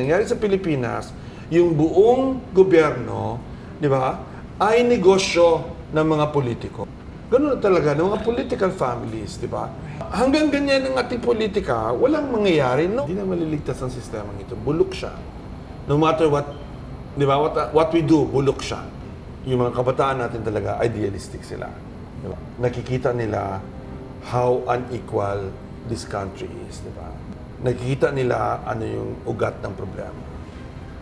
nangyari sa Pilipinas, yung buong gobyerno, di ba, ay negosyo ng mga politiko. Ganun talaga, ng mga political families, di ba? Hanggang ganyan ang ating politika, walang mangyayari, no? Hindi na maliligtas ang sistemang ito. Bulok siya. No matter what, di ba, what we do, bulok siya. Yung mga kabataan natin talaga, idealistic sila. Di ba? Nakikita nila how unequal this country is, di ba? Nakikita nila ano yung ugat ng problema.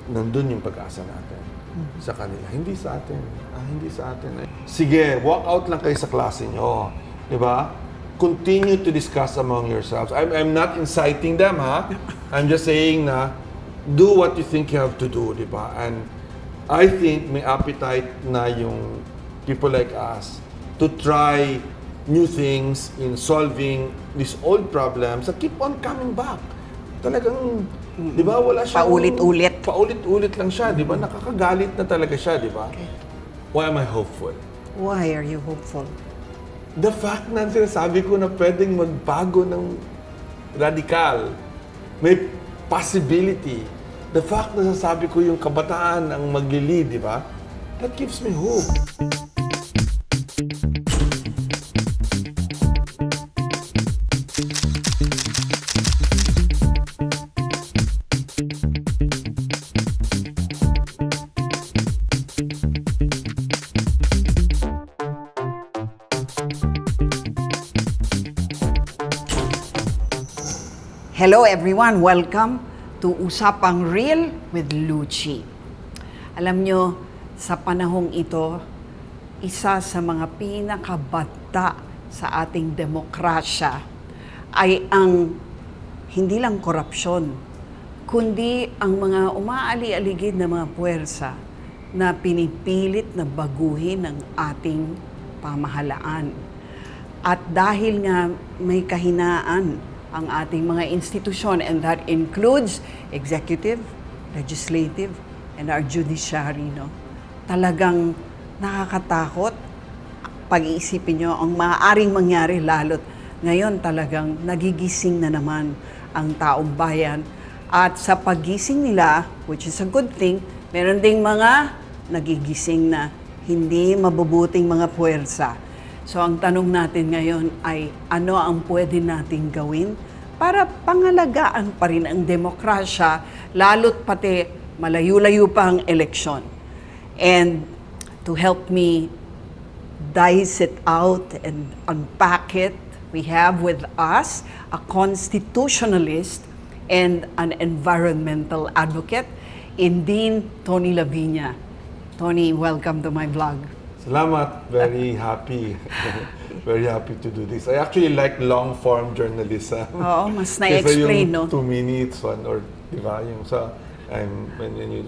Nandun yung pag-asa natin sa kanila. Hindi sa atin. Hindi sa atin. Sige, walk out lang kayo sa klase nyo. Di ba? Continue to discuss among yourselves. I'm not inciting them, ha? I'm just saying na do what you think you have to do, di ba? And I think may appetite na yung people like us to try new things in solving these old problems that keep on coming back. Talagang, di ba, wala siyang... Paulit-ulit. Paulit-ulit lang siya, di ba? Nakakagalit na talaga siya, di ba? Okay. Why am I hopeful? Why are you hopeful? The fact na sinasabi ko na pwedeng magbago ng radikal. May possibility. The fact na sasabi ko yung kabataan ang maglilid, di ba? That gives me hope. Hello everyone, welcome to Usapang Real with Luchi. Alam nyo, sa panahong ito, isa sa mga pinakabata sa ating demokrasya ay ang hindi lang korupsyon, kundi ang mga umaali-aligid na mga puwersa na pinipilit na baguhin ang ating pamahalaan. At dahil nga may kahinaan ang ating mga institusyon, and that includes executive, legislative, and our judiciary, no? Talagang nakakatakot. Pag-iisipin nyo, ang maaaring mangyari lalo't ngayon talagang nagigising na naman ang taong bayan. At sa paggising nila, which is a good thing, meron ding mga nagigising na hindi mabubuting mga puwersa. So ang tanong natin ngayon ay ano ang pwede nating gawin para pangalagaan pa rin ang demokrasya, lalo't pati malayo-layo pa ang eleksyon. And to help me dice it out and unpack it, we have with us a constitutionalist and an environmental advocate in Dean Tony Viña. Tony, welcome to my vlog. Salamat. Very happy. Very happy to do this. I actually like long-form journalism. Oo, mas na-explain, no? 2 minutes, one, or, di ba, yung sa, when you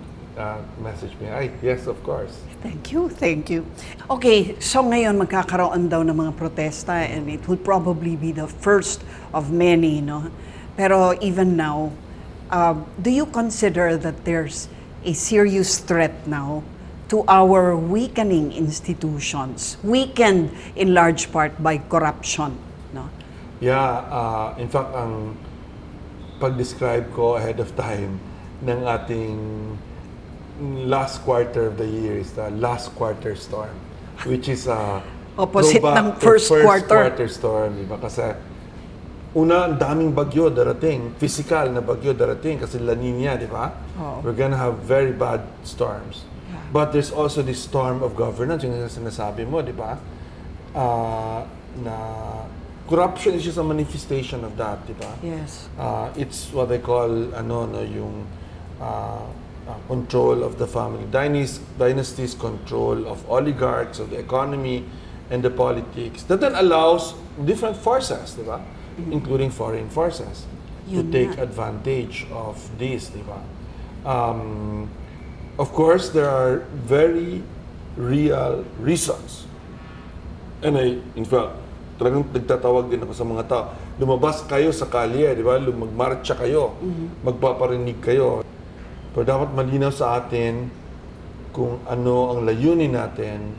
message me, yes, of course. Thank you, thank you. Okay, so ngayon magkakaroon daw ng mga protesta and it would probably be the first of many, no? Pero even now, do you consider that there's a serious threat now to our weakening institutions, weakened in large part by corruption, no? Yeah, in fact, ang pag-describe ko ahead of time ng ating last quarter of the year is the last quarter storm, which is opposite ng first quarter storm, di ba? Kasi una, ang daming bagyo darating, physical na bagyo darating kasi La Nina, di ba? Oh. We're gonna have very bad storms. But there's also this storm of governance, yung sinasabi mo, di ba? Na corruption is just a manifestation of that, di ba? Yes. It's what they call, yung control of the family. Dynasties control of oligarchs, of the economy, and the politics. That then allows different forces, di ba? Including foreign forces, to take advantage of this, di ba? Of course, there are very real reasons. And in fact, talagang nagtatawag din ako sa mga tao. Lumabas kayo sa kalye, di ba? Magmarcha kayo, magpaparinig kayo. Pero dapat malinaw sa atin kung ano ang layunin natin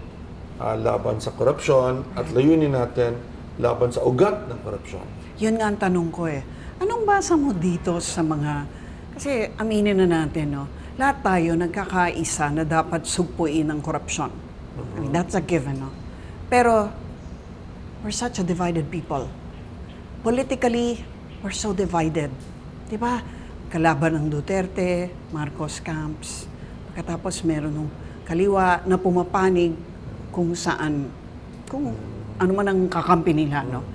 laban sa korupsyon at layunin natin laban sa ugat ng korupsyon. Yun nga ang tanong ko eh. Anong basa mo dito sa mga Kasi aminin na natin, no? Lahat tayo nagkakaisa na dapat sugpuin ng korupsyon. I mean, that's a given, no? Pero, we're such a divided people. Politically, we're so divided. Di ba? Kalaban ng Duterte, Marcos camps. Pagkatapos meron ng kaliwa na pumapanig kung saan, kung ano man ang kakampi nila, no?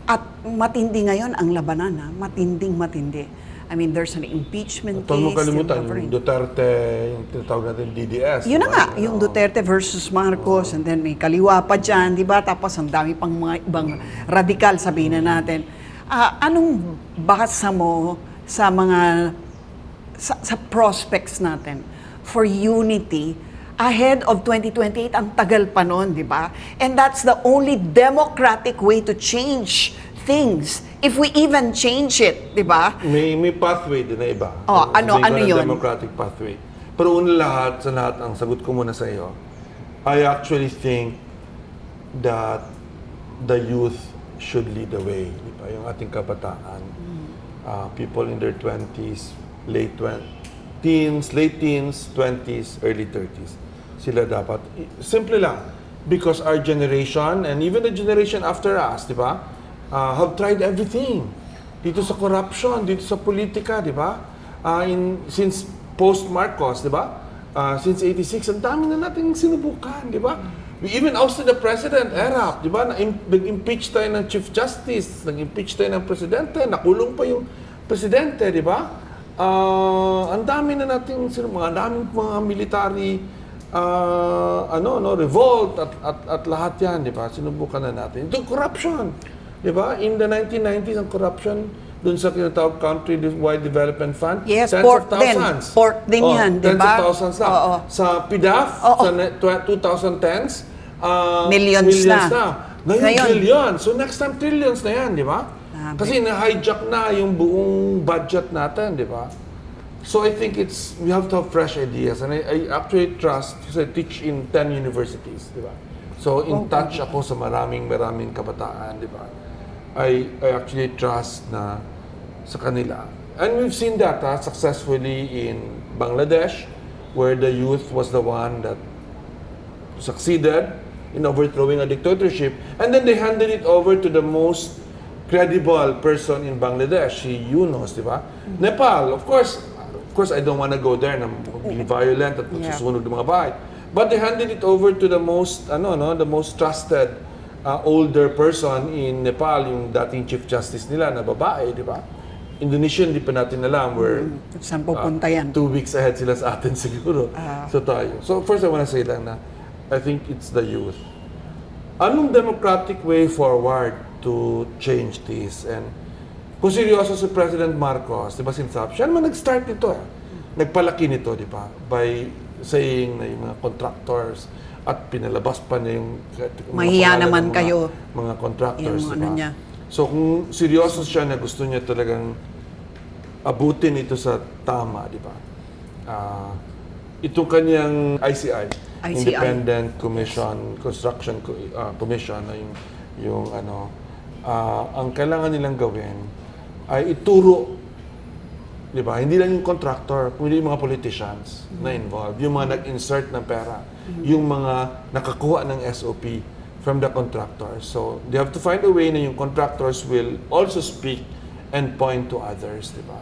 At matindi ngayon ang labanan, ha? Matinding-matindi. I mean, there's an impeachment Huwag mo case. kalimutan, yung Duterte, yung tinatawag natin DDS. Yun na diba? nga, yung Duterte versus Marcos, and then may kaliwa pa dyan, di ba? Tapos ang dami pang mga ibang radikal, sabihin na natin. Anong basa mo sa mga, sa prospects natin for unity ahead of 2028? Ang tagal pa nun, di ba? And that's the only democratic way to change things. If we even change it, di ba? May pathway din na iba. Oh, ano yun? Democratic pathway. Pero una lahat, sa lahat, ang sagot ko muna sa iyo, I actually think that the youth should lead the way. Di ba? Yung ating kabataan. People in their 20s, late teens, 20s, early 30s. Sila dapat. Simple lang. Because our generation, and even the generation after us, di ba? Have tried everything. Dito sa corruption, dito sa politika, di ba? Since post-Marcos, di ba? Since 86, ang dami na nating sinubukan, di ba? We even ousted the president, Erap, di ba? Nag-impeach tayo ng Chief Justice, nag-impeach tayo ng presidente, nakulong pa yung presidente, di ba? Ang dami na nating mga daming mga military revolt at lahat yan, di ba? Sinubukan na natin. Ito, corruption. Diba? In the 1990s, ang corruption dun sa kinatawag Country-Wide Development Fund, yes, tens pork of thousands. Pork din yan, tens diba? of thousands na. Sa PDAF, sa 2010s, millions na. Ngayon, billion. So next time, trillions na yan, di ba? Kasi na-hijack na yung buong budget natin, di ba? So I think we have to have fresh ideas. And I actually trust, because I teach in 10 universities, di ba? So in touch ako sa maraming kabataan, di ba? I actually trust na sa kanila. And we've seen that successfully in Bangladesh, where the youth was the one that succeeded in overthrowing a dictatorship. And then they handed it over to the most credible person in Bangladesh, si Yunus, di ba? Nepal, of course, I don't want to go there na be violent at magsusunog ng mga bahay. But they handed it over to the most, the most trusted older person in Nepal, yung dating Chief Justice nila na babae, di ba? Indonesia, hindi pa natin alam where saan pupunta yan? 2 weeks ahead sila sa atin siguro. So first I want to say lang na I think it's the youth. Anong democratic way forward to change this? And kung seryoso si President Marcos, di ba sinasabi, siya naman nag-start nito. Nagpalaki nito, di ba? By saying na yung mga contractors, at pinalabas pa niya yung mahiya naman kayo mga contractors, yung diba? So kung seryoso siya na gusto niya talagang abutin ito sa tama, di ba? Itong kanyang ICI, Independent Commission, Construction Commission, na yung ang kailangan nilang gawin ay ituro, di ba? Hindi lang yung contractor, kundi yung mga politicians na involved, yung mga nag-insert ng pera, yung mga nakakuha ng SOP from the contractors. So, they have to find a way na yung contractors will also speak and point to others, di ba?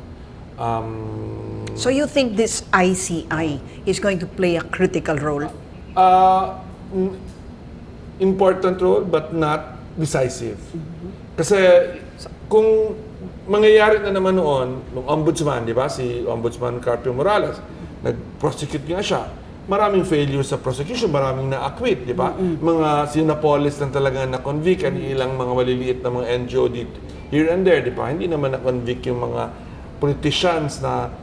So you think this ICI is going to play a critical role? Important role, but not decisive. Kasi kung mangyayari na naman noon, nung ombudsman, di ba? Si Ombudsman Carpio Morales, nag-prosecute nga siya. Maraming failure sa prosecution, maraming na-acquit, di ba? Mga sinapolis lang talaga na-convict, and ilang mga maliliit na mga NGO dito, here and there, di ba? Hindi naman na-convict yung mga politicians na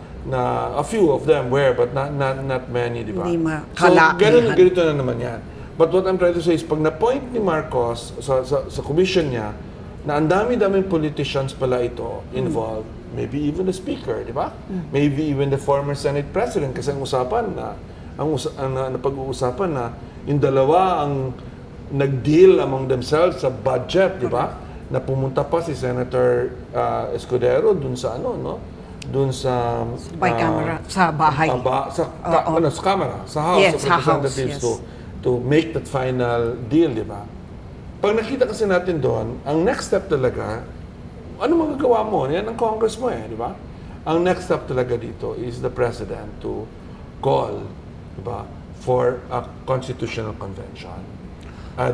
a few of them were, but not many, di ba? Hindi So, makalakihan. ganito na naman yan. But what I'm trying to say is, pag na-point ni Marcos sa commission niya, na ang dami-daming politicians pala ito involved, maybe even the speaker, di ba? Maybe even the former Senate President, kasi ang usapan na, napag-uusapan na yung dalawa ang nag-deal among themselves sa budget, di ba? Na pumunta pa si Senator Escudero dun sa dun sa Camera, sa bahay. Sa Kamara, sa House Yes, of sa House, Representatives yes. to make that final deal, di ba? Pag nakita kasi natin doon, ang next step talaga, ano magagawa mo? Yan ang Congress mo di ba? Ang next step talaga dito is the President to call, di ba, for a constitutional convention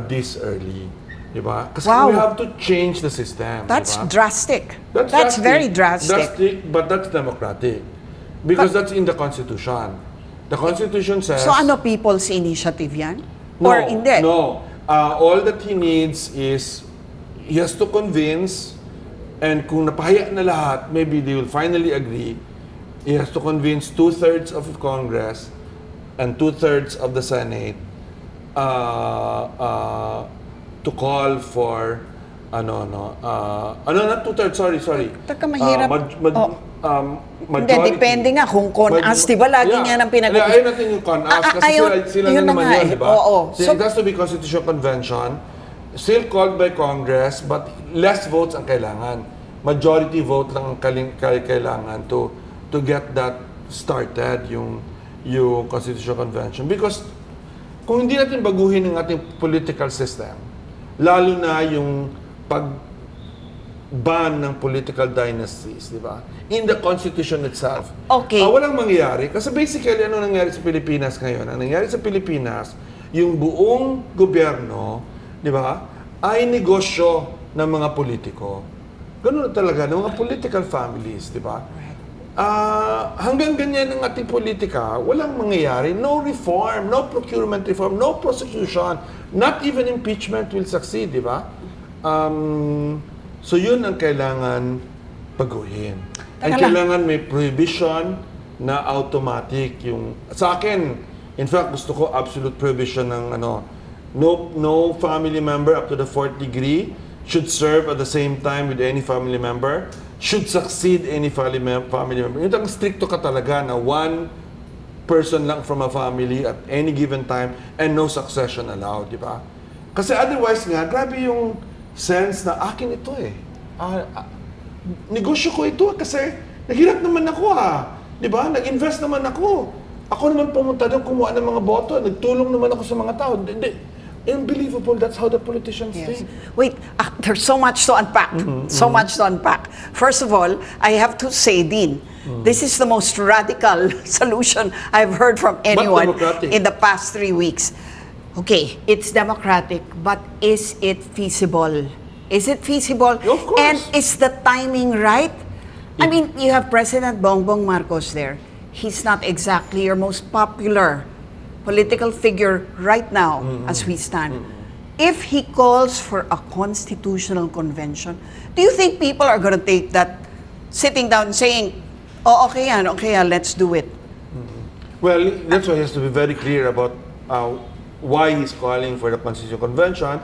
this early. Diba? Kasi Wow. we have to change the system. That's diba? drastic. That's drastic. very drastic. Drastic, but that's democratic. Because that's in the Constitution. The Constitution says... So ano, people's initiative yan? No, Or hindi? No. All that he needs is, he has to convince, and kung napahaya na lahat, maybe they will finally agree, he has to convince 2/3 of Congress and 2/3 of the Senate to call for not 2/3, sorry. Taka, mahirap. Hindi, Majority. depende nga kung con-as, di ba? Lagi niya nang pinag-uusapan. Ayaw natin yung con-as kasi sila yun na na naman nga yun, di ba? Oo. So, it has to be Constitutional Convention, still called by Congress, but less votes ang kailangan. Majority vote lang ang kailangan to get that started, yung Constitutional Convention. Because kung hindi natin baguhin ang ating political system, lalo na yung pag-ban ng political dynasties, di ba? In the Constitution itself. Okay. Walang mangyayari. Kasi basically, ano nangyari sa Pilipinas ngayon? Ang nangyari sa Pilipinas, yung buong gobyerno, di ba, ay negosyo ng mga politiko. Ganun na talaga, ng mga political families, di ba? Hanggang ganyan ang ating politika, walang mangyayari. No reform, no procurement reform, no prosecution, not even impeachment will succeed, di ba? So yun ang kailangan baguhin. And kailangan may prohibition na automatic yung... Sa akin, in fact, gusto ko absolute prohibition ng no family member up to the 4th degree should serve at the same time with any family member, should succeed any family member. Yung ang stricto ka talaga na one person lang from a family at any given time and no succession allowed, di ba? Kasi otherwise nga, grabe yung sense na akin ito negosyo ko ito kasi naghirap naman ako di ba? Nag-invest naman ako. Ako naman pumunta doon, kumuha ng mga boto, nagtulong naman ako sa mga tao. Unbelievable, that's how the politicians think. Wait, there's so much to unpack. So much to unpack. First of all, I have to say, Dean, this is the most radical solution I've heard from anyone in the past 3 weeks. Okay, it's democratic, but is it feasible? Is it feasible? Of course. And is the timing right? I mean, you have President Bongbong Marcos there. He's not exactly your most popular political figure right now as we stand. If he calls for a constitutional convention, do you think people are going to take that, sitting down and saying, oh, okay yan, let's do it? Well, that's why he has to be very clear about why he's calling for the constitutional convention.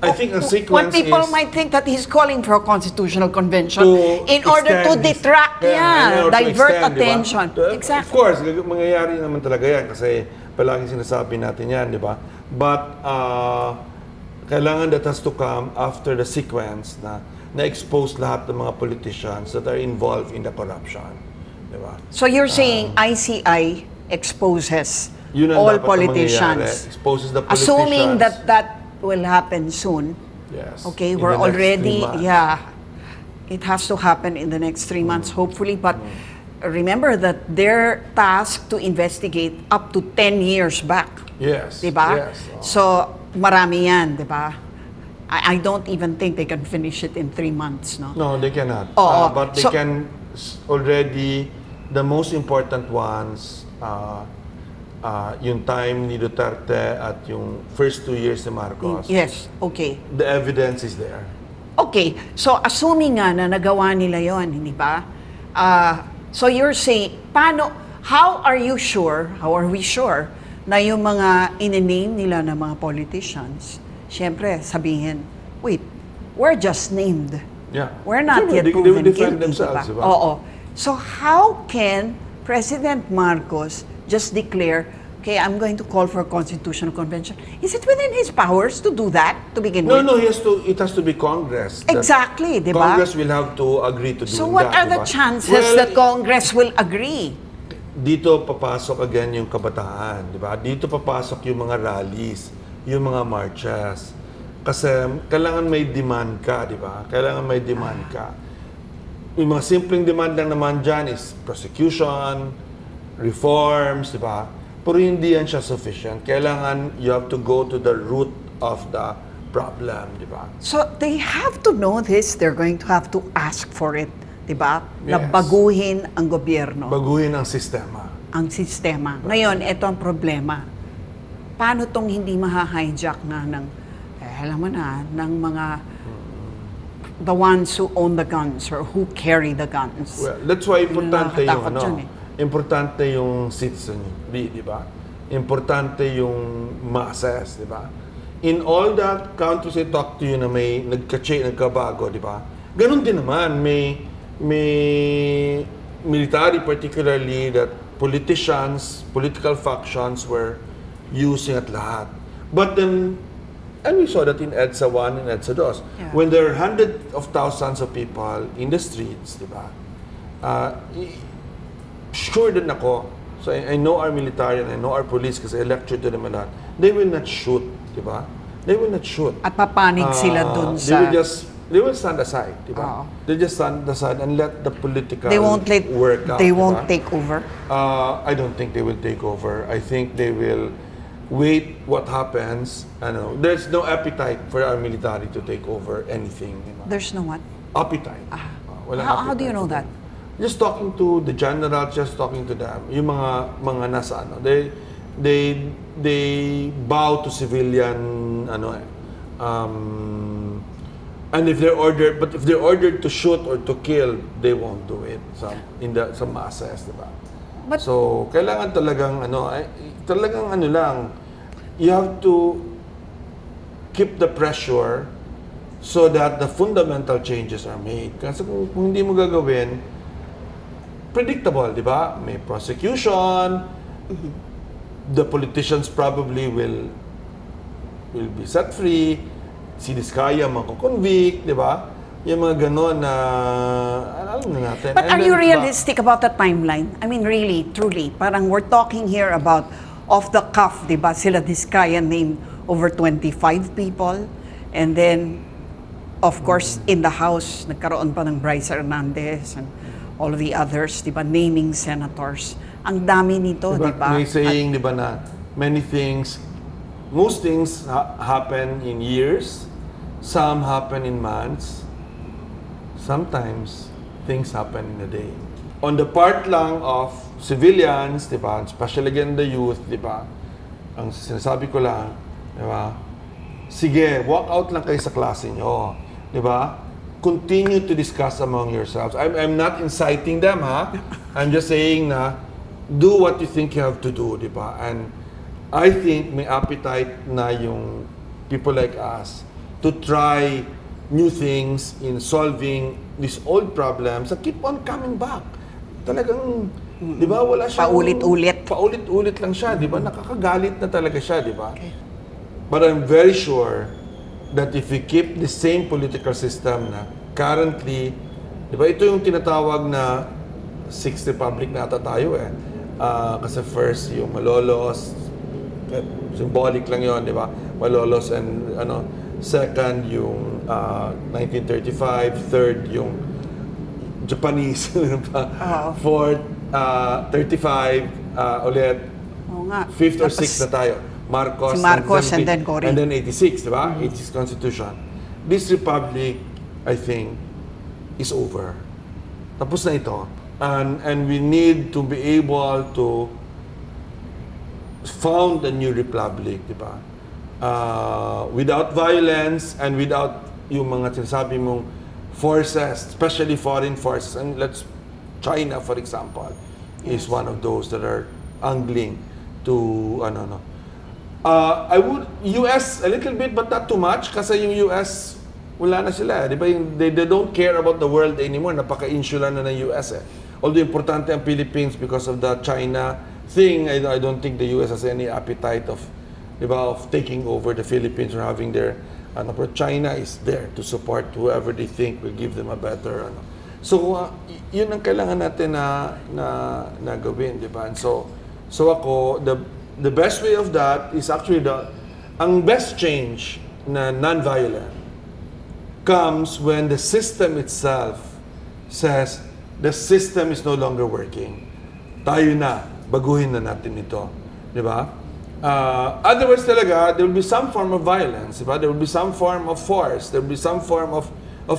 I think a sequence What people is might think that he's calling for a constitutional convention in to order to extend detract, or to divert extend, attention. Diba? Exactly. Of course, mangyayari naman talaga yan kasi palaging sinasabi natin yan, di ba? But kailangan that has to come after the sequence na expose lahat ng mga politicians that are involved in the corruption. Di ba? So you're saying ICI exposes Yun ang all dapat na politicians. mangyayari. Exposes the politicians. Assuming that will happen soon. Yes. Okay, In we're the next already, 3 months. it has to happen in the next 3 months, hopefully. But remember that they're tasked to investigate up to 10 years back. Yes. Diba? Yes. So, marami yan, diba? I don't even think they can finish it in 3 months, no? No, they cannot. Oo. But they can already, the most important ones, yung time ni Duterte at yung first 2 years ni Marcos. Yes, okay. The evidence is there. Okay, so assuming nga na nagawa nila yon, hindi ba? So you're saying, how are we sure na yung mga in-name nila na mga politicians, syempre sabihin, wait, we're just named. Yeah. We're not Sure, yet they proven will defend guilty, themselves, diba? diba? Oo. So how can President Marcos just declare, okay, I'm going to call for a constitutional convention. Is it within his powers to do that to begin No, with? no, it has to be Congress. Exactly, di ba? Congress will have to agree to do that. So what are the diba? chances that Congress will agree? Dito papasok again yung kabataan, di ba? Dito papasok yung mga rallies, yung mga marches. Kasi kailangan may demand ka, di ba? Kailangan may demand ka. Yung mga simpleng demand lang naman dyan is prosecution, reforms, di ba? Pero hindi yan siya sufficient. Kailangan you have to go to the root of the problem, di ba? So they have to know this, they're going to have to ask for it, di ba? Na Yes. baguhin ang gobyerno, Baguhin ang sistema. ang sistema. Ngayon, ito ang problema. Paano tong hindi maha-hijack na ng, alam mo na, ng mga the ones who own the guns or who carry the guns. Well, that's why importante yung nakakatakot dyan eh. Importante yung citizenry, di ba? Importante yung masses, di ba? In all the countries I talk to you na may nagkabago, di ba? Ganun din naman, may military particularly that politicians, political factions were using at lahat. But then, and we saw that in EDSA 1 and EDSA 2. Yeah. When there are hundreds of thousands of people in the streets, di ba? Sure din ako, so I know our military and I know our police kasi I lectured to them a lot. They will not shoot, di ba? They will not shoot. At papanig sila dun sa... They will stand aside, di ba? Oo. They just stand aside and let the political They won't work out. they di won't ba? take over. I don't think they will take over. I think they will wait what happens. Ano, there's no appetite for our military to take over anything. You know? There's no what? Appetite. Walang How do you appetite know for that? them. Just talking to the general, just talking to them, yung mga nasa ano, they bow to civilian ano and if they're ordered to shoot or to kill, they won't do it. Some masses, di ba? But- So kailangan talagang you have to keep the pressure so that the fundamental changes are made. Kasi kung hindi mo gagawin, predictable, di ba? May prosecution, the politicians probably will be set free, si Diskaya mako-convict, di ba? Yung mga gano'n na alam na natin. But And are then, you di ba, realistic about the timeline? I mean, really, truly, parang we're talking here about off the cuff, di ba? Sila Diskaya named over 25 people. And then, of course, in the House, nagkaroon pa ng Bryce Hernandez and all of the others, di ba? Naming senators. Ang dami nito, di ba? May saying, di ba, na most things happen in years, some happen in months, sometimes things happen in a day. On the part lang of civilians, di ba, especially again the youth, di ba, ang sinasabi ko lang, di ba, sige, walk out lang kayo sa klase nyo, di ba? Continue to discuss among yourselves. I'm not inciting them, ha? I'm just saying na, do what you think you have to do, di ba? And I think may appetite na yung people like us to try new things in solving these old problems that keep on coming back. Talagang, di ba, wala siyang... Paulit-ulit. Paulit-ulit lang siya, di ba? Nakakagalit na talaga siya, di ba? Okay. But I'm very sure that if we keep the same political system na currently, di ba, ito yung tinatawag na Sixth Republic na ata tayo eh. Kasi first, yung Malolos, symbolic lang yon, di ba? Malolos and second, yung 1935, third, yung Japanese, fourth, 35, ulit, Oo nga. fifth or Tapos, sixth na tayo. Si Marcos and then Cory. And then 86, di ba? 86 Constitution. This republic, I think, is over. Tapos na ito. And we need to be able to found a new republic, di ba? Without violence and without yung mga sinasabi mong forces, especially foreign forces. And China, for example, is one of those that are angling to, I would, US a little bit but not too much kasi yung US wala na sila, di ba? They don't care about the world anymore. Napaka-insular na ng US eh. Although importante ang Philippines because of the China thing, I don't think the US has any appetite of, di ba, of taking over the Philippines or having their, but China is there to support whoever they think will give them a better, So, yun ang kailangan natin na gawin, di ba? And so ako, the best way of that is actually ang best change na non-violent comes when the system itself says the system is no longer working. Tayo na, baguhin na natin ito. Di ba? Otherwise talaga, there will be some form of violence. Di ba? There will be some form of force. There will be some form of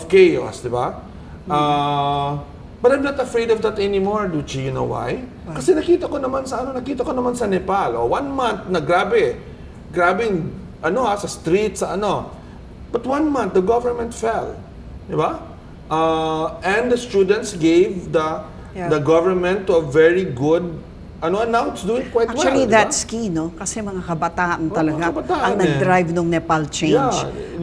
chaos. Di ba? But I'm not afraid of that anymore, Duchi. You know why? Kasi nakita ko naman sa Nepal. 1 month na grabe sa street, But 1 month, the government fell. Di ba? And the students gave the government to a very good, now it's doing quite well. Actually, di ba? that's key, no? Kasi mga kabataan talaga kabataan ang nag-drive ng Nepal change.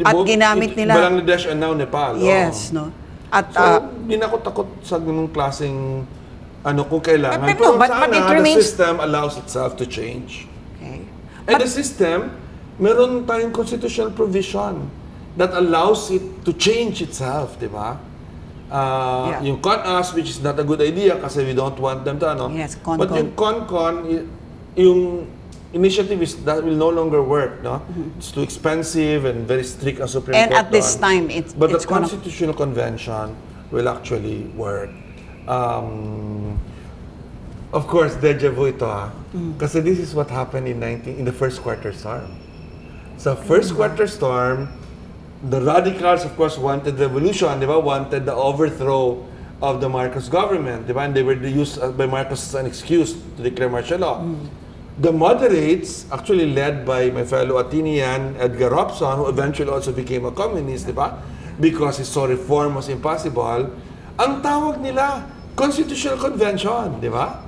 At ginamit nila... Bangladesh and now Nepal. Yes, no? At, hindi na ako takot sa ganung klaseng kung kailangan. Pero it remains... the system allows itself to change. Okay. And the system, meron tayong constitutional provision that allows it to change itself, di ba? Yung con-us, which is not a good idea kasi we don't want them to, Yes, But yung con-con, yung initiative is that will no longer work, no? It's too expensive and very strict ang Supreme Court. And at this time, But the Constitutional Convention will actually work. Of course, deja vu ito, Kasi this is what happened in the first quarter storm. Sa first quarter storm, the radicals, of course, wanted revolution, di ba? Wanted the overthrow of the Marcos government, di ba? And they were used by Marcos as an excuse to declare martial law. The moderates, actually led by my fellow Athenian, Edgar Robson, who eventually also became a communist, di ba? Because he saw reform was impossible. Ang tawag nila, Constitutional Convention, di ba?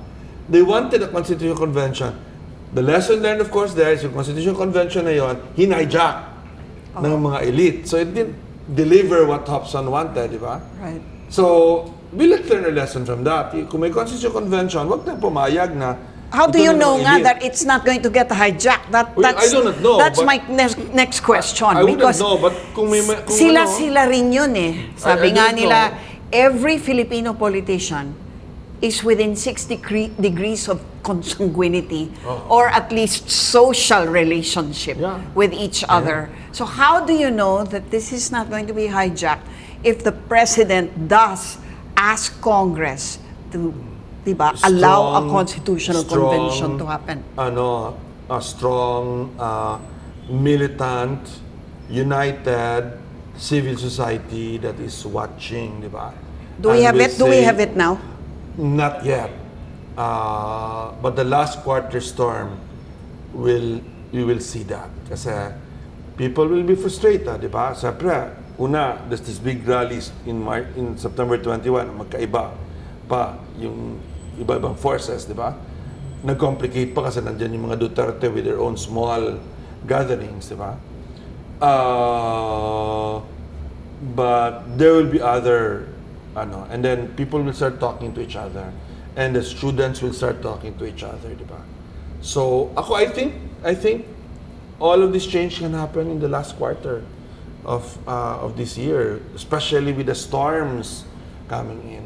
They wanted a Constitutional Convention. The lesson learned, of course, there is yung Constitutional Convention na yon, hinijack ng mga elite. So it didn't deliver what Hobson wanted, di ba? Right. So, we let's learn a lesson from that. Kung may Constitutional Convention, wag na pumayag na How do you know nga that it's not going to get hijacked? I do not know. That's my next question. I wouldn't because know, but kung sila rin yun eh. Sabi nga nila, every Filipino politician is within 60 degrees of consanguinity or at least social relationship with each other. So how do you know that this is not going to be hijacked if the president does ask Congress to allow a constitutional convention to happen? A strong, militant, united civil society that is watching, di ba? Do we have it? Do we have it now? Not yet. But the last quarter storm we will see that. Kasi people will be frustrated, di ba? Siyempre, there's this big rallies in September 21, magkaiba pa yung iba-ibang forces, di ba? Nag-complicate pa kasi nandiyan yung mga Duterte with their own small gatherings, di ba? But there will be other, and then people will start talking to each other. And the students will start talking to each other, di ba? So, I think all of this change can happen in the last quarter of this year, especially with the storms coming in.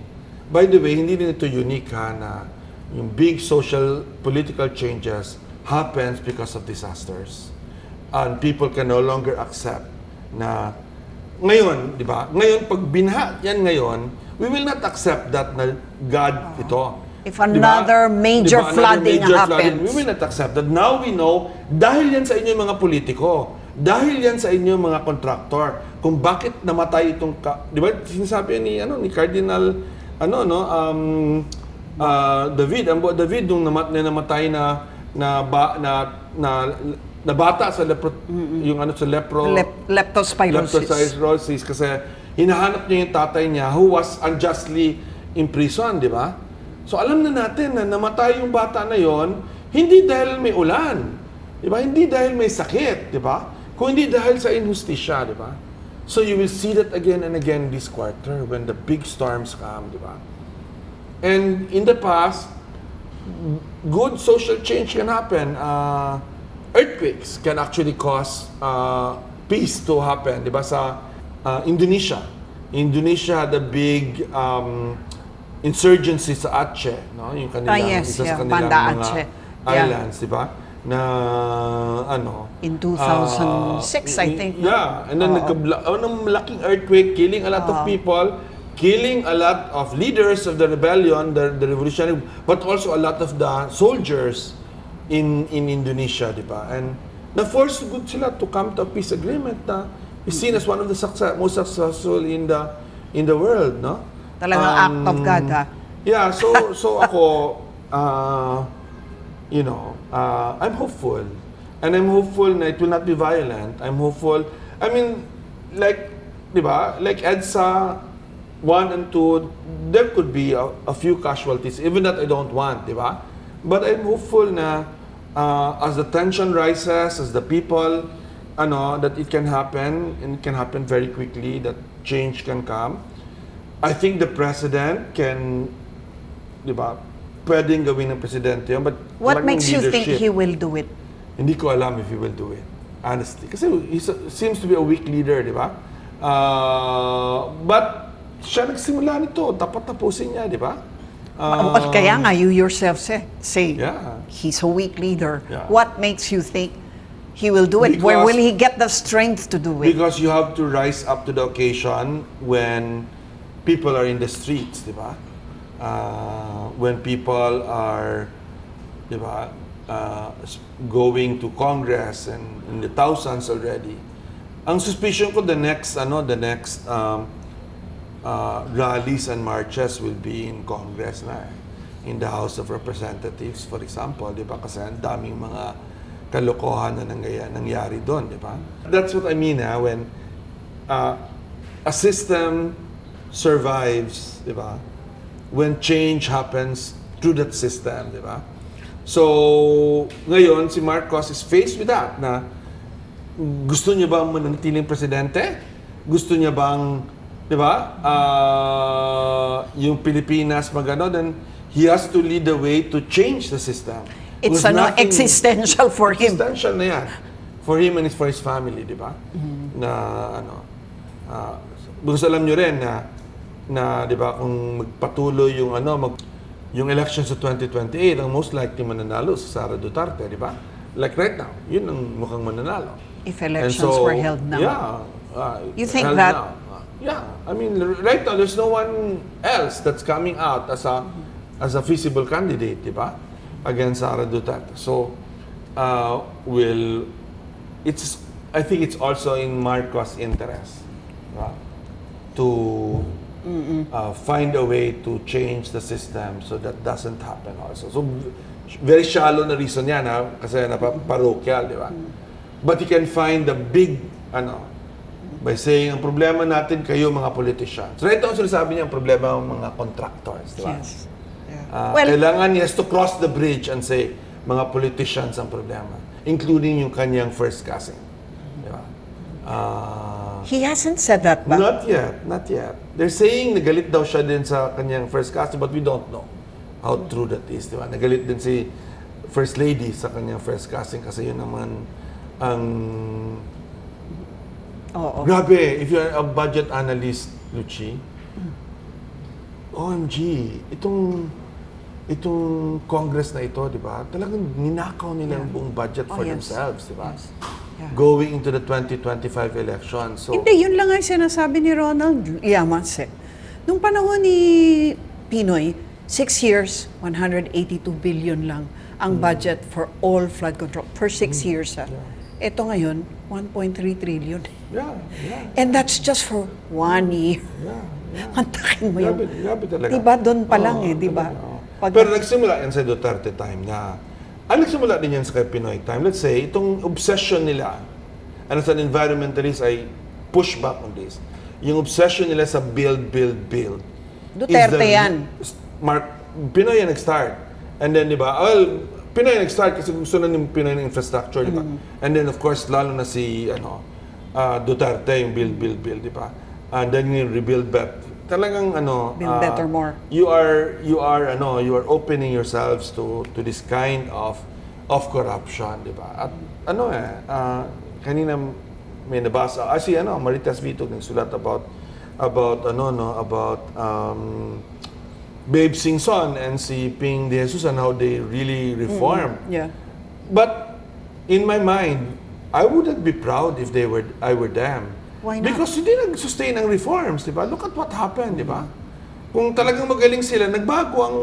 By the way, hindi din ito unique na yung big social, political changes happens because of disasters. And people can no longer accept na ngayon, di ba? Ngayon, pag binha yan ngayon, we will not accept that na God ito. If another major flooding happens. We will not accept that. Now we know, dahil yan sa inyo mga politiko, dahil yan sa inyo mga kontraktor, kung bakit namatay itong, di ba, sinasabi ni Cardinal, David nung namatay na bata sa leptospirosis kasi hinahanap niya yung tatay niya who was unjustly imprisoned, di ba? So alam na natin na namatay yung bata na yon hindi dahil may ulan, di ba? Hindi dahil may sakit, di ba? Kung hindi dahil sa injustisya, di ba? So you will see that again and again this quarter when the big storms come, di ba? And in the past, good social change can happen. Earthquakes can actually cause peace to happen. Diba sa Indonesia? Indonesia had a big insurgency sa Aceh, no? Yung kanilang, isa sa kanilang Banda mga Aceh. islands, diba? Na In 2006, I think. Yeah, and then malaking earthquake, killing a lot of people, killing a lot of leaders of the rebellion, the revolutionary, but also a lot of the soldiers in Indonesia, di ba? And na-force good sila to come to a peace agreement na is seen as one of the most successful in the world, no? Talagang act of God, ha? Yeah, so ako, I'm hopeful. And I'm hopeful na it will not be violent. I'm hopeful. I mean, like, di ba? Like EDSA 1 and 2, there could be a few casualties, even that I don't want, di ba? But I'm hopeful na as the tension rises, as the people, that it can happen, and it can happen very quickly, that change can come. I think the president can, di ba, pwedeng gawin ng presidente yun, but what makes you think leadership, he will do it? Hindi ko alam if he will do it, honestly. Kasi he seems to be a weak leader, di ba? But siya nagsimula nito, dapat tapusin niya, di ba? Kaya nga, you yourself say Yeah. he's a weak leader. Yeah. What makes you think he will do it? Where will he get the strength to do it? Because you have to rise up to the occasion when people are in the streets, di ba? When people are, di ba, going to Congress and in the thousands already. Ang suspicion ko, the next rallies and marches will be in Congress na, in the House of Representatives, for example, di ba? Kasi ang daming mga kalokohan na nangyari doon, di ba? That's what I mean, when a system survives, di ba? When change happens through that system, di ba? So, ngayon, si Marcos is faced with that, na gusto niya bang mananatiling presidente? Gusto niya bang, di ba, yung Pilipinas magano, then he has to lead the way to change the system. It's existential for him. Existential na yan. For him and for his family, di ba? Na, because alam nyo rin na di ba, kung magpatuloy yung election sa 2028, ang most likely mananalo si Sara Duterte, di ba? Like right now, yun ang mukhang mananalo. If elections were held now. Yeah. You think that? Now. Yeah. I mean, right now, there's no one else that's coming out as a feasible candidate, di ba? Against Sara Duterte. So, I think it's also in Marcos' interest, right? To find a way to change the system so that doesn't happen also. So, very shallow na reason yan, kasi parokyal, di ba? But you can find the big, by saying, ang problema natin kayo mga politicians. Right now, sinasabi niya, ang problema ng mga contractors, di ba? Yes. Kailangan he has to cross the bridge and say, mga politicians ang problema, including yung kanyang first cousin. Di ba? He hasn't said that ba? Not yet. They're saying nagalit daw siya din sa kanyang first cousin, but we don't know how true that is, di ba? Nagalit din si First Lady sa kanyang first cousin kasi yun naman ang... Grabe, if you're a budget analyst, Luchi, OMG, itong Congress na ito, di ba? Talagang ninakaw nila ang buong budget for themselves, di ba? Yes. Yeah. Going into the 2025 election. So, Hindi, yun lang ang sinasabi ni Ronald Llamas. Nung panahon ni Pinoy, 6 years, 182 billion lang ang budget for all flood control per 6 years. Ito ngayon, 1.3 trillion. Yeah. And that's just for 1 year. Yeah. Antakin mo yun. Grabe talaga. Diba? Doon pa lang diba? Pero nagsimula yan sa Duterte time na, nagsimula din yan sa kay Pinoy time. Let's say, itong obsession nila, and as an environmentalist, I push back on this. Yung obsession nila sa build. Duterte yan. Pinoy yan nag-start. And then, di ba, Pinoy nag-start kasi gusto na ng Pinoy ng infrastructure, di ba? And then, of course, lalo na si Duterte, yung build, di ba? And then yung rebuild back talagang ano, Build better more. you are opening yourselves to this kind of corruption, di ba? At kanina may nabasa, si Maritas Vito nagsulat about Babe Singson and si Ping De Jesus and how they really reformed. Yeah. But in my mind, I wouldn't be proud if I were them. Why not? Because hindi nag-sustain ang reforms, di ba? Look at what happened, di ba? Kung talagang magaling sila, nagbago ang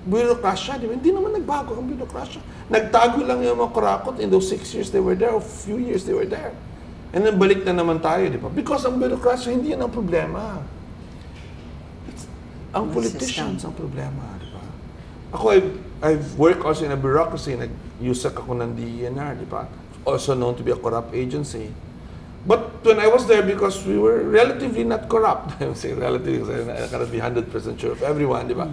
bureaucracia, di ba? Hindi naman nagbago ang bureaucracia. Nagtago lang yung mga kurakot in those 6 years they were there, or few years they were there. And then balik na naman tayo, di ba? Because ang bureaucracia, hindi yan ang problema. Ang politicians ang problema, di ba? Ako, I've worked also in a bureaucracy. Nag-USAC ako ng DENR, di ba? Also known to be a corrupt agency. But when I was there, because we were relatively not corrupt, I would say relatively, because I cannot be 100% sure of everyone, di ba?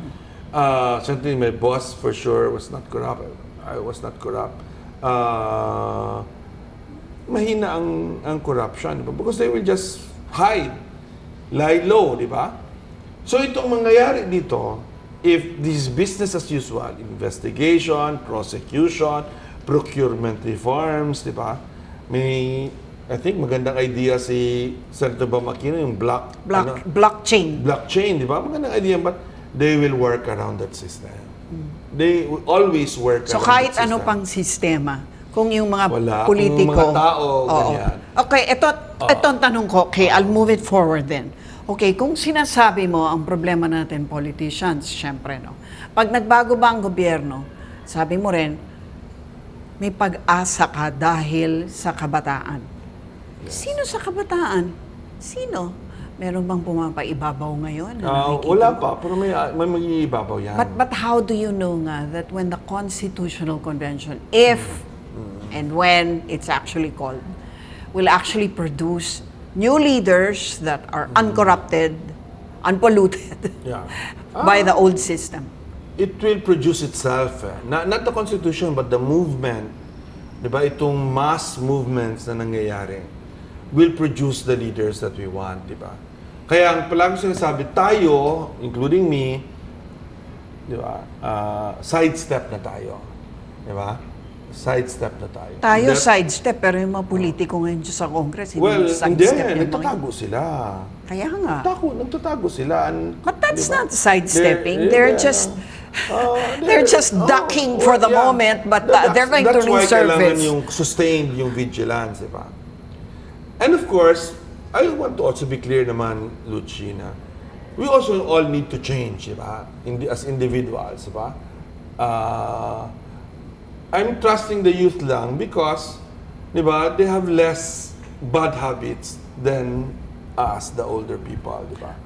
Certainly my boss, for sure, was not corrupt. I was not corrupt. Mahina ang corruption, di ba? Because they will just hide, lie low, di ba? So itong mangyayari dito, if this business as usual, investigation, prosecution, procurement reforms, di ba? I think magandang idea si Senator Bamakino, yung blockchain. Blockchain, di ba? Magandang idea, but they will work around that system. They will always work So around kahit that system. ano pang sistema, kung yung mga Wala. politiko... Kung yung mga tao, ganyan. Okay, ito ang tanong ko. Okay, I'll move it forward then. Okay, kung sinasabi mo ang problema natin, politicians, syempre, no? Pag nagbago ba ang gobyerno, sabi mo rin, may pag-asa ka dahil sa kabataan. Yes. Sino sa kabataan? Sino? Meron bang pumapaibabaw ngayon? Wala pa, pero may mag-iibabaw yan. But how do you know nga that when the Constitutional Convention, if and when it's actually called, will actually produce new leaders that are uncorrupted, unpolluted by the old system? It will produce itself. Not the Constitution, but the movement. Diba? Itong mass movements na nangyayari will produce the leaders that we want. Diba? Kaya ang palagi sinasabi, tayo, including me, diba? Sidestep na tayo. Diba? Sidestep na tayo. Tayo sidestep, pero yung mga politiko ngayon sa Congress, well, sidestep hindi. Nagtatago sila. Kaya nga. Nagtatago sila. But that's not sidestepping. They're just ducking for the moment, but they're going to resurface. That's why kailangan yung sustained yung vigilance, diba? And of course, I want to also be clear naman, Lucina, we also all need to change, diba? As individuals, diba? I'm trusting the youth lang because, diba, they have less bad habits than us, the older people, diba?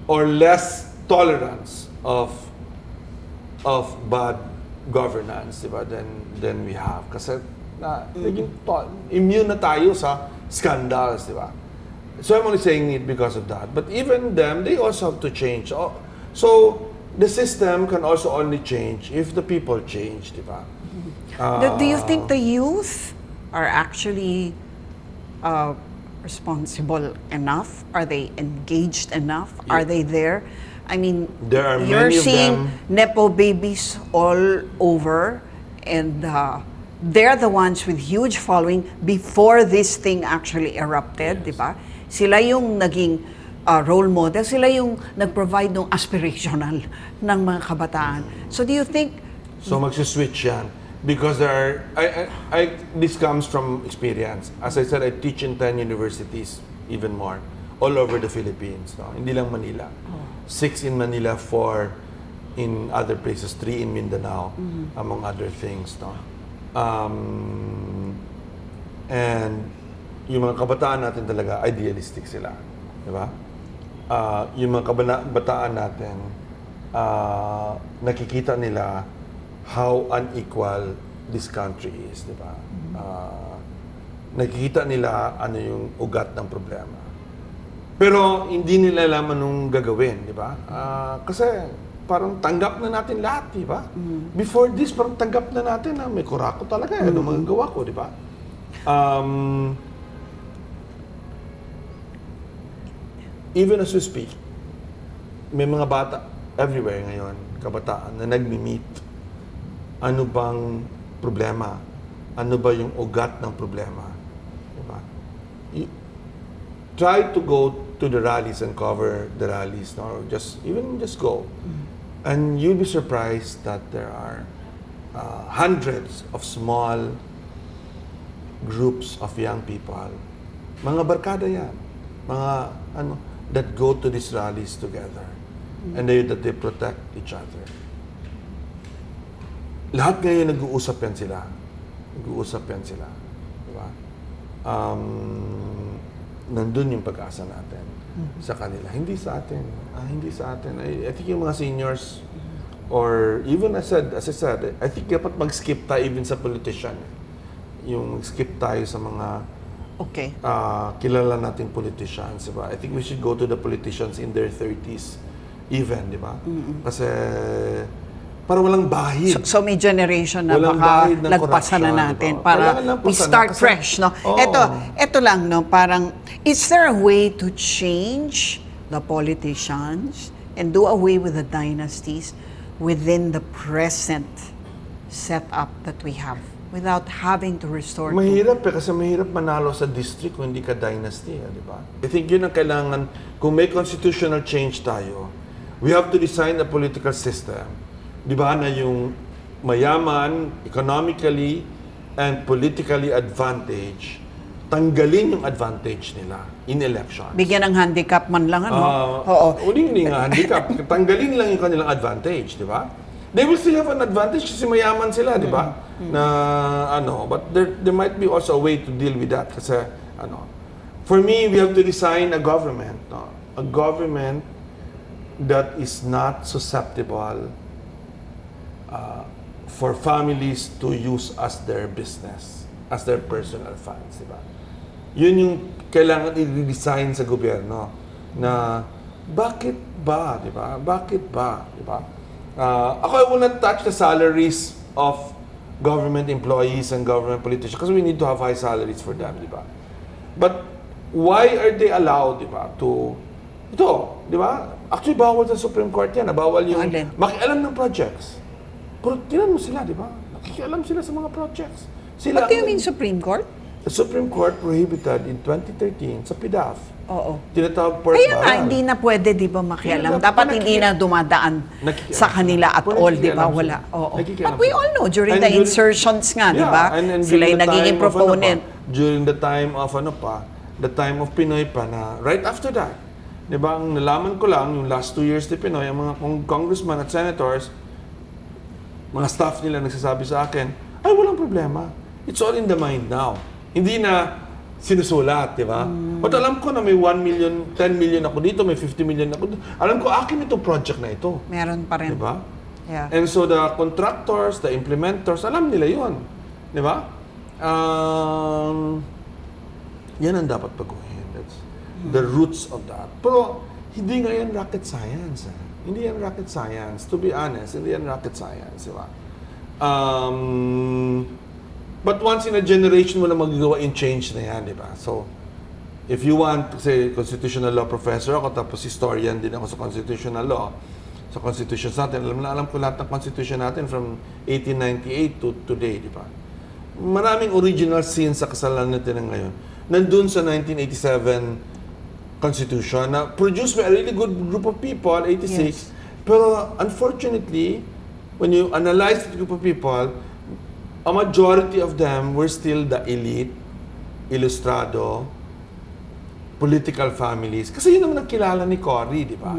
Or less tolerance of bad governance, diba, than we have. Kasi immune na tayo sa scandals, di ba? So I'm only saying it because of that. But even them, they also have to change. So the system can also only change if the people change, di ba? Do you think the youth are actually responsible enough? Are they engaged enough? Yeah. Are they there? I mean, you're seeing Nepo babies all over, and they're the ones with huge following before this thing actually erupted, di ba? Sila yung naging role model, sila yung nag-provide ng aspirational ng mga kabataan. So do you think... So magsiswitch yan. Because there are... this comes from experience. As I said, I teach in 10 universities, even more, all over the Philippines. No? Hindi lang Manila. 6 in Manila, 4 in other places, 3 in Mindanao, among other things. No? And yung mga kabataan natin talaga, idealistic sila. Di ba? Yung mga kabataan natin, nakikita nila how unequal this country is. Di ba? Nakikita nila ano yung ugat ng problema. Pero hindi nila alam anong gagawin. Di ba? Kasi parang tanggap na natin lahat, di ba? Before this, parang tanggap na natin na may kurako talaga. Ano mga gawa ko, di ba? even as we speak, may mga bata everywhere ngayon, kabataan, na nagmi-meet. Ano bang problema? Ano ba yung ugat ng problema? Diba? Try to go to the rallies and cover the rallies, no? Or just go. And you'll be surprised that there are hundreds of small groups of young people. Mga barkada yan. Mga that go to these rallies together. And that they protect each other. Lahat ngayon nag-uusap yan sila. Diba? Nandun yung pag-asa natin sa kanila. Hindi sa atin. I think yung mga seniors, or even as I said, I think dapat mag-skip tayo even sa politician. Yung skip tayo sa mga kilala nating politicians, diba? I think we should go to the politicians in their 30s even, di ba? Kasi para walang bahid. So may generation na Walang baka bahid ng lagpasan na corruption, natin diba? para Kailangan we lagpasan start na kasi- fresh, no? Oo. Ito lang, no? Parang, is there a way to change the politicians and do away with the dynasties within the present setup that we have without having to restore to... Mahirap kasi mahirap manalo sa district kung hindi ka dynasty, di ba? I think yun ang kailangan, kung may constitutional change tayo, we have to design a political system, di ba, na yung mayaman, economically and politically advantage, tanggalin yung advantage nila in elections. Bigyan ng handicap man lang, ano? Oo. Hindi nga handicap. Tanggalin lang yung kanilang advantage, di ba? They will still have an advantage kasi mayaman sila, di ba? But there might be also a way to deal with that kasi, for me, we have to design a government, no? A government that is not susceptible for families to use as their business, as their personal funds, di ba? Yun yung kailangan i-design sa gobyerno na bakit ba, di ba? Ako, I will not touch the salaries of government employees and government politicians because we need to have high salaries for them, di ba? But why are they allowed, di ba, di ba? Actually, bawal sa Supreme Court yan. Bawal yung makialam ng projects. Pero tinan mo sila, di ba? Nakikialam sila sa mga projects. What do you mean Supreme Court? The Supreme Court prohibited in 2013 sa PDAF. Oo. Tinatawag port Kaya nga, baral. hindi na pwede, di ba, makialam. Hindi, Dapat hindi na dumadaan sa kanila at all, di ba? Wala. Oo. But we all know, during the insertions nga, di ba? Sila yung nagiging proponent. During the time of, the time of Pinoy pa na, right after that, di ba, ang nalaman ko lang, yung last 2 years ni Pinoy, ang mga congressmen at senators, mga staff nila nagsasabi sa akin, ay, walang problema. It's all in the mind now. Hindi na sinusulat, di ba? But alam ko na may 1 million, 10 million ako dito, may 50 million ako dito. Alam ko, akin itong project na ito. Meron pa rin. Di ba? Yeah. And so the contractors, the implementers, alam nila yun. Di ba? Yan ang dapat pagawin. That's the roots of that. Pero hindi nga yan rocket science. Hindi yan rocket science. To be honest, hindi yan rocket science. Di ba? But once in a generation mo na magagawa in change na yan, di ba? So, if you want, say, constitutional law professor ako, tapos historian din ako sa constitutional law, sa constitutions natin, alam ko lahat ng constitution natin from 1898 to today, di ba? Maraming original sins sa kasalanan natin ngayon. Nandun sa 1987 constitution na produced by a really good group of people, 86. Yes. Pero unfortunately, when you analyze the group of people, a majority of them were still the elite, ilustrado, political families. Kasi yun naman nakilala ni Cory, di ba?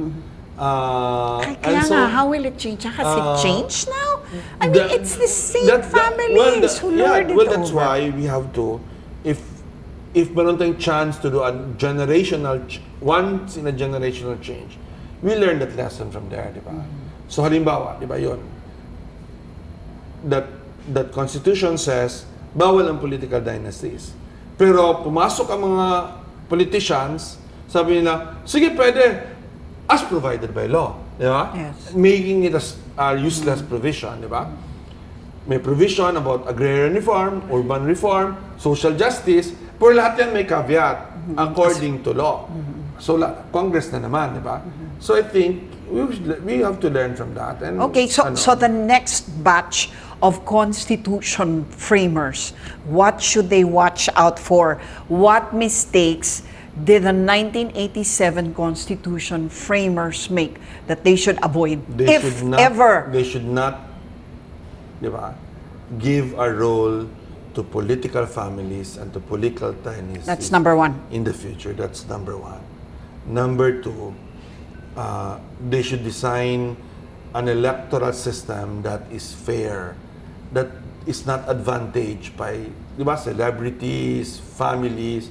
Kaya nga, how will it change? Has it changed now? I mean, it's the same families who lord it over. That's why we have to, if meron tayong chance to do a generational, once in a generational change, we learn that lesson from there, di ba? So halimbawa, di ba yun? That constitution says, bawal ang political dynasties. Pero pumasok ang mga politicians, sabi nila, sige, pwede, as provided by law. Di ba? Yes. Making it a useless provision, di ba? May provision about agrarian reform, urban reform, social justice, pero lahat yan may caveat, according to law. So, Congress na naman, di ba? So, I think we have to learn from that. And, Okay, so the next batch of constitution framers, what should they watch out for? What mistakes did the 1987 constitution framers make that they should avoid, if ever? They should not, di ba, give a role to political families and to political dynasties. That's number one. In the future, that's number one. Number two, they should design an electoral system that is fair, that is not advantaged by, di ba, celebrities, families,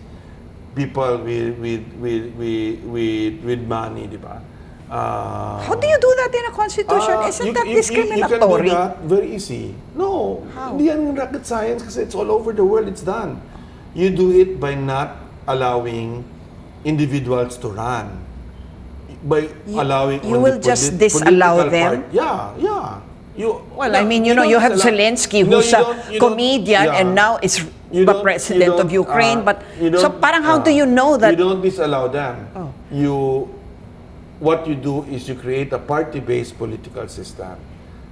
people with money, di ba? How do you do that in a constitution? Isn't that discriminatory? You can do that very easy. No, How? hindi yan rocket science kasi it's all over the world, it's done. You do it by not allowing individuals to run. By allowing you only will just disallow political them? Yeah. Well, I mean, you have don't allow- Zelensky, No, who's you a don't- you don't- comedian yeah. and now is You the don't- president you of don't, Ukraine. But you so, don't- parang how do you know that? You don't disallow them. Oh. What you do is you create a party-based political system.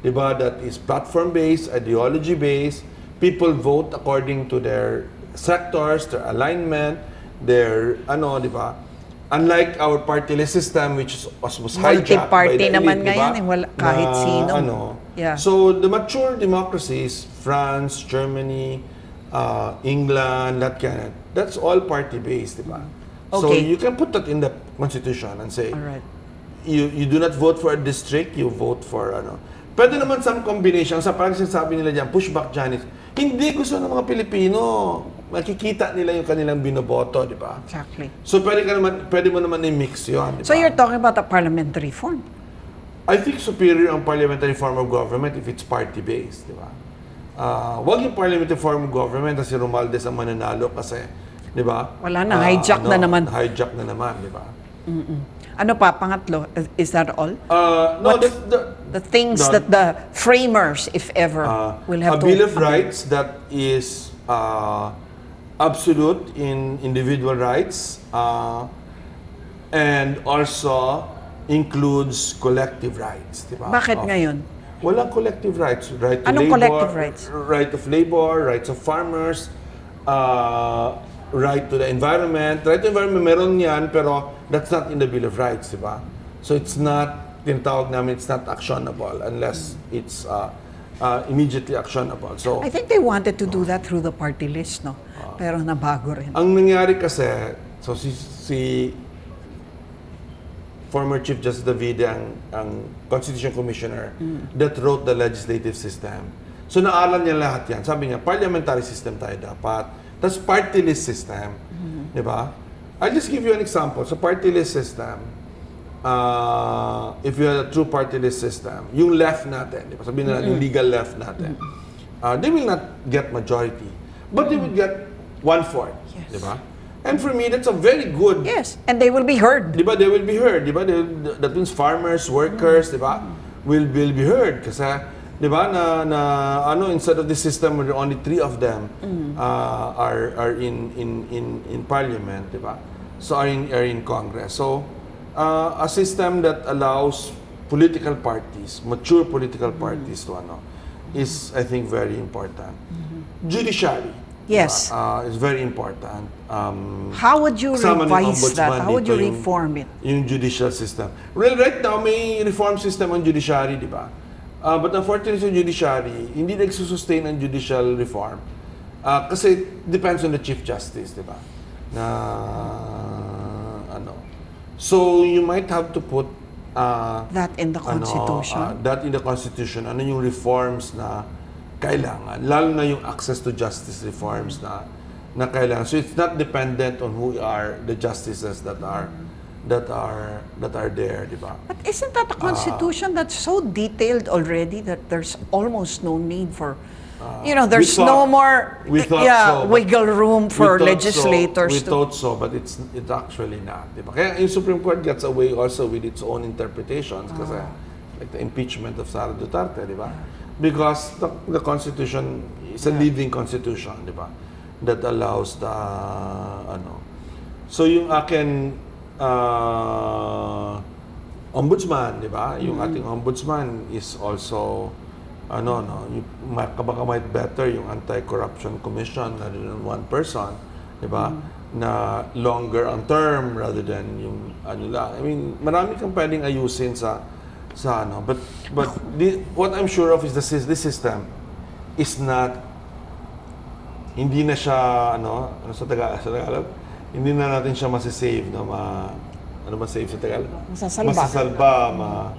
Diba? That is platform-based, ideology-based. People vote according to their sectors, their alignment, their diba? Unlike our party-less system, which was hijacked by Multi-party the elite, naman diba? ngayon, wala kahit sino. Yeah. So the mature democracies, France, Germany, England, that's all party-based, diba? So Okay. you can put that in the constitution and say, All right. you do not vote for a district, you vote for Pwede naman some combination, sa parang sinasabi nila dyan, pushback Janice. Hindi gusto ng mga Pilipino. Makikita nila yung kanilang binoboto, di ba? Exactly. So pwede mo naman i-mix yun, di ba? So you're talking about a parliamentary form. I think superior ang parliamentary form of government if it's party-based, di ba? Wag yung parliamentary form of government na si Romualdez ang mananalo kasi, di ba? Wala na, hijack na naman. Hijack na naman, di ba? Ano pa, pangatlo? Is that all? No, What the things that the framers, if ever, will have a to... Bill of Rights that is absolute in individual rights and also includes collective rights. Diba? Bakit ngayon? Walang collective rights. Right to Anong labor, collective rights? Right of labor, rights of farmers, right to the environment. Right to environment, meron yan, pero that's not in the Bill of Rights, di ba? So it's not, tinatawag namin, it's not actionable unless it's immediately actionable. So, I think they wanted to do that through the party list, no? Pero nabago rin. ang nangyari kasi, so si former Chief Justice Davide ang Constitution Commissioner that wrote the legislative system. So naaral niya lahat yan. Sabi niya, parliamentary system tayo dapat. Tapos party list system. Di ba? I'll just give you an example. Sa party list system, if you had a true party list system, yung left natin, di ba? Sabihin na yung legal left natin, they will not get majority. But they will get 1/4. Yes. Di ba? And for me, that's a very good... Yes, and they will be heard. Di ba? They will be heard. Di ba? That means farmers, workers, di ba? Will be heard. Kasi, di ba, instead of the system where only 3 of them are in parliament, di ba? So, are in Congress. So, a system that allows political parties, mature political parties to is, I think, very important. Judiciary. Yes. It's very important. How would you Kasama ng revise that? ombudsman How would you dito reform it? Yung judicial system. Well, right now, may reform system on judiciary, di ba? But unfortunately, sa judiciary, hindi nagsusustain ang judicial reform. Kasi depends on the Chief Justice, di ba? So, you might have to put That in the Constitution? That in the Constitution. Ano yung reforms na kailangan, lalo na yung access to justice reforms na kailangan. So it's not dependent on who are the justices that are there, di ba? But isn't that a constitution that's so detailed already that there's almost no need for, there's no more wiggle room for legislators We thought so, but it's actually not, di ba? Kaya yung Supreme Court gets away also with its own interpretations kasi like the impeachment of Sara Duterte, di ba? Because the Constitution is a living Constitution, di ba? That allows the, So yung akin, ombudsman, di ba? Yung ating ombudsman is also, baka might better yung anti-corruption commission rather than one person, di ba? Na longer on term rather than yung lang. I mean, marami kang pwedeng ayusin sa but what I'm sure of is this system is not, hindi na siya sa Tagalog, hindi na natin siya masisave, ano ba save sa Tagalog? Masasalba,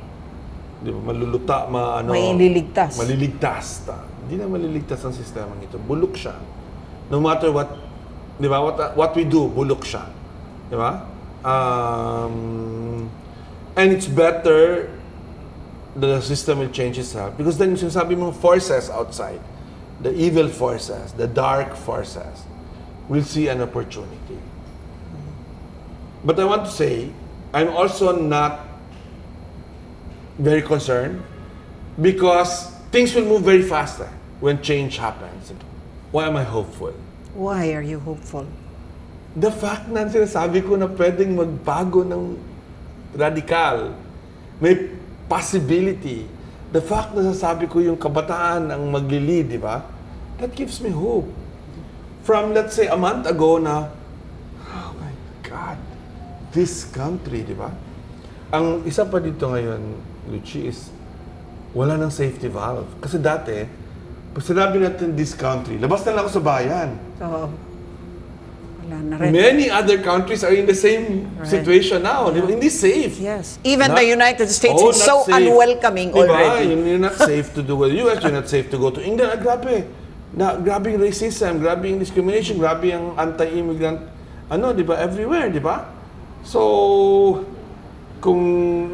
di ba, maluluta, Maliligtas. Maliligtas. Hindi na maliligtas ang sistemang ito. Bulok siya. No matter what, di ba, what we do, bulok siya. Di ba? And it's better the system will change itself because then yung sinasabi mong forces outside, the evil forces, the dark forces, will see an opportunity. But I want to say, I'm also not very concerned because things will move very faster when change happens. Why am I hopeful? Why are you hopeful? The fact na sinasabi ko na pwedeng magbago ng radikal, may possibility. The fact na sasabi ko yung kabataan ang maglilid, di ba? That gives me hope. From, let's say, a month ago na, oh my God, this country, di ba? Ang isa pa dito ngayon, Luchi, is wala ng safety valve. Kasi dati, pag sinabi natin this country, labas na lang ako sa bayan. So, wala na rin. Many other countries are in the same situation now. Di ba? Hindi safe. Yes. Even the United States is so not safe. unwelcoming Diba? already. You're not safe to do with the US, you're not safe to go to England. Grabe. Grabe yung racism, grabe yung discrimination, grabe yung anti-immigrant, di ba, everywhere, di ba? So, kung,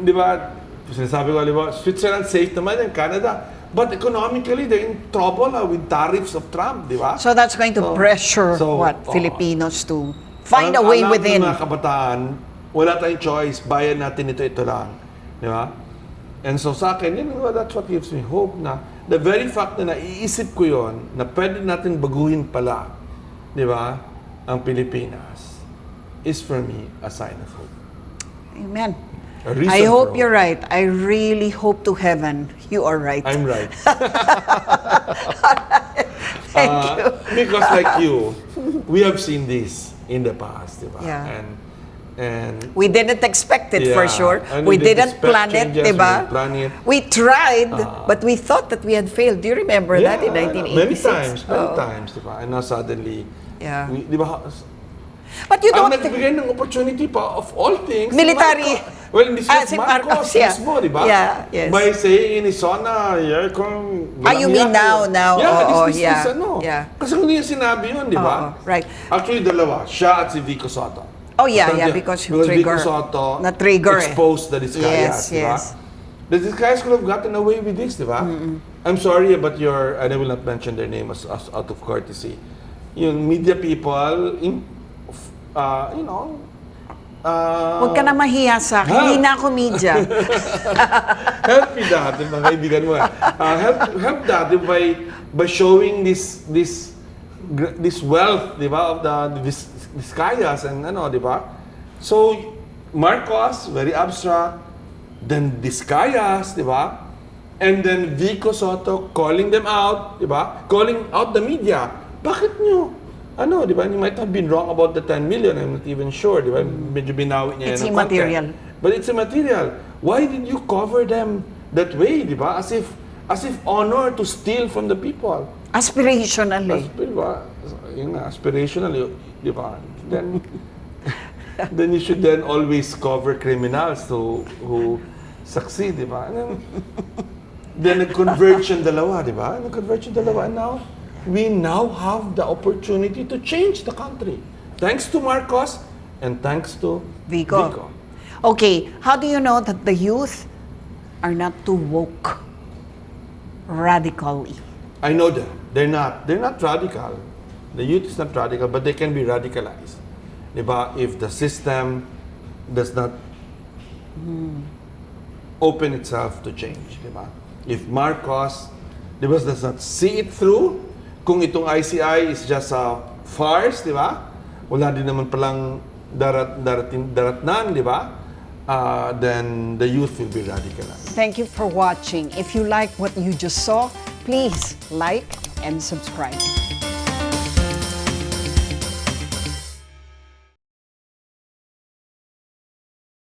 di ba, sinasabi ko, di ba, Switzerland safe naman and Canada. But economically, they're in trouble with tariffs of Trump, di ba? So that's going to pressure Filipinos to find a way within. Alam ng mga kabataan, wala tayong choice, bayan natin ito lang. Di ba? And so sa akin, that's what gives me hope na the very fact na naiisip ko yon na pwede natin baguhin pala, di ba, ang Pilipinas, is for me a sign of hope. Amen. A reason I for hope you're right. I really hope to heaven you are right. I'm right. Thank you. Because like you, we have seen this in the past, di ba? Yeah. And We didn't expect it for Yeah. sure. And We we didn't didn't plan expect it, changes, diba? we didn't plan it. We tried, but we thought that we had failed. Do you remember that in 1986? Many times, di ba? And now suddenly, Yeah. di ba? But you Ang don't nagbigay ng opportunity pa of all things, Military. Si Marcos. Well, hindi siya si Marcos Marcos, yeah. mismo, di ba? Yeah, yes. By saying in his zona, kung you mean now? Yeah, Oo, yeah. Yeah. Yeah. Kasi hindi niya sinabi yun, di ba? Oo, right. Actually, dalawa. Siya at si Vico Soto. Oh, yeah, Basta yeah, di- because Vico Soto na-trigger eh. exposed the Discayas, Yes, di ba? yes. The Discayas could have gotten away with this, di ba? I'm sorry, but and I will not mention their name as out of courtesy. Yung media people, Huwag ka na mahiya sa akin. Hindi na ako media. help me that, mga kaibigan mo. Help that by showing this wealth, di ba, of the Discayas and di ba? So Marcos, very abstract, then Discayas, di ba? And then Vico Soto calling them out, di ba? Calling out the media. Bakit nyo? Di ba? You might have been wrong about the 10 million. I'm not even sure, di ba? Medyo binawi niya It's ng immaterial. content. But it's immaterial. Why did you cover them that way, di ba? As if honor to steal from the people. Aspirationally. Di ba? Yun nga, aspirational, di ba? Then you should then always cover criminals who succeed, di ba? Then nag-converge yung dalawa, di ba? Nag-converge yung dalawa. And now, we now have the opportunity to change the country. Thanks to Marcos and thanks to Vico. Okay, how do you know that the youth are not too woke radically? I know them. They're not radical. The youth is not radical, but they can be radicalized. Diba? If the system does not open itself to change. Diba? If Marcos does not see it through, kung itong ICI is just a farce, di ba? Wala din naman palang daratnan, di ba? Then the youth will be radicalized. Thank you for watching. If you like what you just saw, please like and subscribe.